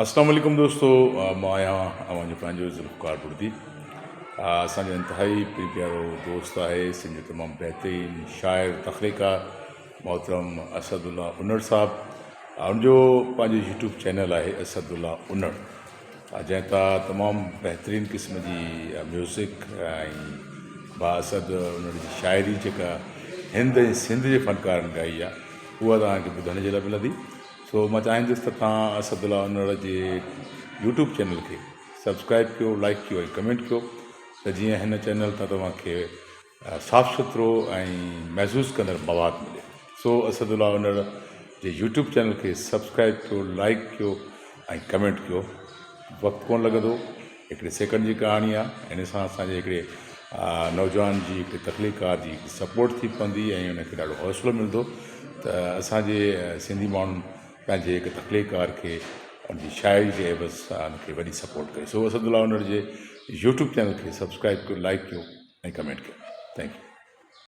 अस्सलाम वालेकुम दोस्तों, मां आहियां अव्हांजो पंहिंजो ज़ुल्फ़कार बुर्दी। असांजो इंतहाई प्यारो दोस्त आहे, सिंध जो तमामु बहितरीनु शाइर तख़लीकार मोहतरम असदुल्ला उनड़ साहब। उनजो पंहिंजो यूट्यूब चैनल आहे असदुल्ला उनड़, जंहिं तां तमामु बहितरीनु क़िस्म जी म्यूज़िक ऐं बाअसद उनड़ जी शाइरी जेका हिंद ऐं सिंध जे फ़नकारनि ॻाई आहे उहा तव्हांखे ॿुधण जे लाइ मिलंदी। सो मां चाहींदुसि त तव्हां असदुल्ला उनड़ जे यूट्यूब चैनल खे सब्सक्राइब कयो, लाइक कयो ऐं कमेंट कयो, त जीअं हिन चैनल तां तव्हांखे साफ़ु सुथिरो ऐं महसूसु कंदड़ मवाद मिले। सो असदुल्ला उनड़ जे यूट्यूब चैनल खे सब्सक्राइब कयो, लाइक कयो ऐं कमेंट कयो। वक़्तु कोन लॻंदो, हिकिड़े सेकंड जी कहाणी आहे। इन सां असांजे हिकिड़े नौजवान जी, हिकिड़े तख़लीकार जी सपोर्ट थी पवंदी ऐं उनखे ॾाढो हौसलो मिलंदो त असांजे सिंधी माण्हुनि पंहिंजे हिकु तख़लीकार खे उनजी शाइरी जे एवज़ सां उनखे वॾी सपोर्ट कई। सो असदुल्ला उनड़ जे यूट्यूब चैनल खे सब्सक्राइब कयो, लाइक कयो ऐं कमेंट कयो। Thank U.